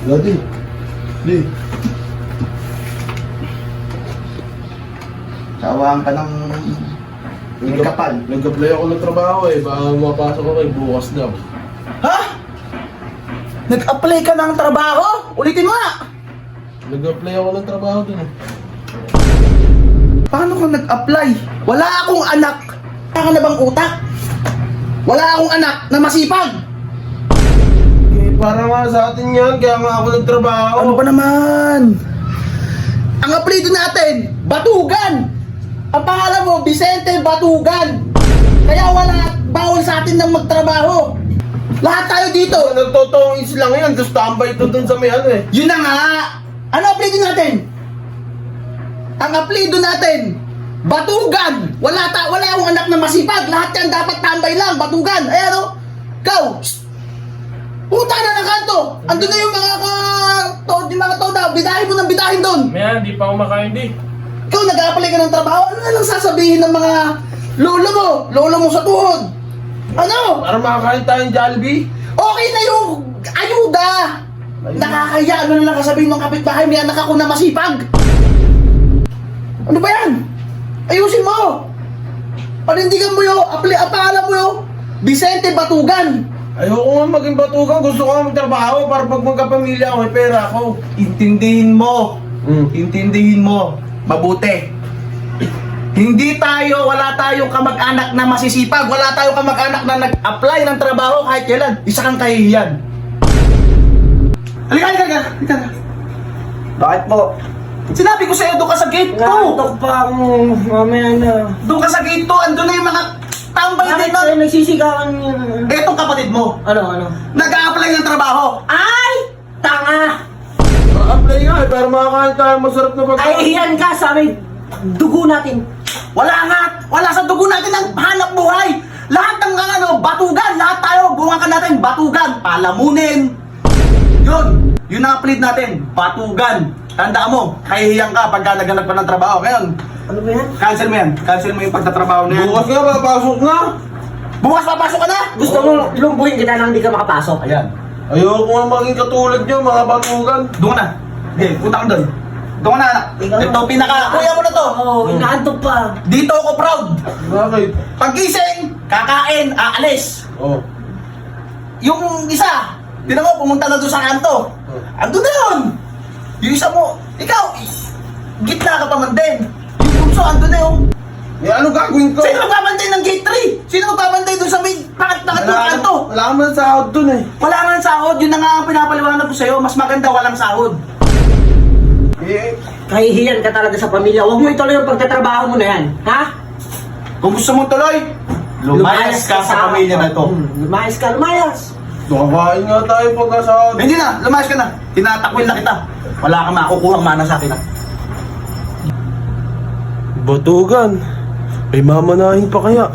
Lodi. Di. Sawaan ka ng may kapal. Nag-apply ako ng trabaho eh. Baka mapasok ako bukas daw. Ha? Nag-apply ka ng trabaho? Ulitin mo nga! Nag-apply ako ng trabaho dun eh. Paano ka nag-apply? Wala akong anak! Wala ka na bang utak? Wala akong anak na masipag! Eh, para nga sa atin yan. Kaya nga ako nagtrabaho. Ano ba naman? Ang apelido natin, Batugan! Ang pangalan mo, Vicente Batugan! Kaya bawal sa atin ng magtrabaho! Lahat tayo dito! Nagtotongis lang yan. Tapos tambay ito dun sa may ano eh. Yun na nga! Ano apelido natin? Ang apelido natin, Batugan! Wala akong anak na masipag! Lahat yan dapat tambay lang, Batugan! Ayan o! Ikaw! Puta na ng kanto! Andun na yung mga toda! Bidahin mo ng bidahin doon! Mayan, di pa ako makain di. Ikaw nag-a-apply ka ng trabaho, ano na lang sasabihin ng mga lolo mo sa tuhod? Ano? Para makakain tayong Jollibee. Okay na yung ayuda! Nakakaya, ano na lang kasabihin ng kapitbahay, may anak ako na masipag! Ano ba yan? Ayusin mo! Panindigan mo yung, pangalan mo yung Vicente Batugan! Ayoko nga maging batugan. Gusto ko nga magtrabaho para pag magkapamilya ako, may pera ako. Intindihin mo, mabuti. Wala tayong kamag-anak na masisipag, wala tayong kamag-anak na nag-apply ng trabaho kahit kailan. Isa kang kahihiyan. Halika. Bakit po? Sinabi ko sa'yo, doon ka sa gate 2. Nakatok pa akong mamaya na. Doon ka sa gate 2, andun na yung mga tambay Bakit dito. kayo nagsisigawan niyo? Etong kapatid mo, Ano? nag-a-apply ng trabaho. Ay! Tanga! Ma-apply nga eh, para makakain tayo masarap na pagkain. Ay, iyan ka sa amin. Dugo natin. Wala sa dugo natin ang hanap buhay. Lahat ng batugan, lahat tayo, buwangan natin, batugan, palamunin. Yun ang apelido natin, Batugan. Tandaan mo, kahihiyang ka pagka naghanap ka ng trabaho. Ngayon, Ano ba yan? cancel mo yung pagtatrabaho na yan. Bukas nga, papasok na. Bukas papasok ka na! Gusto mo lumbuhin kita nang hindi ka makapasok. Ayan, Ayoko nga maging katulad nyo, mga batugan. doon ka na. Hindi, punta ka doon. Doon ka na, anak. Ito, kuya mo na to. Oo, inaantok pa. Dito ako proud. Bakit? Pagising, kakain, aalis. Oh. Yung isa, tinan mo, pumunta na doon sa kanto. Andun na yun. Yung isa mo, ikaw, gitna ka pa man din. Yung punso, andun na yun. Eh, ano gagawin ko? Sino magbabantay ng gate 3? Sino magbabantay doon sa may pangat-pangat ng kanto? Wala ka man sahod dun eh. Wala nga ng sahod, yun na nga ang pinapaliwanag ko sa'yo. Mas maganda walang sahod. Eh, Kahihiyan ka talaga sa pamilya. Huwag mo ituloy yung pagtatrabaho mo na yan. Ha? Kung gusto mong tuloy, lumayas ka sa pamilya na to. Lumayas ka, lumayas. nakakain nga tayo pagka sahod. Hindi na, lumayas ka na. Tinatakwil na kita. Wala kang makukuhang mana sa akin. Batugan. Ay mamanahin pa kaya.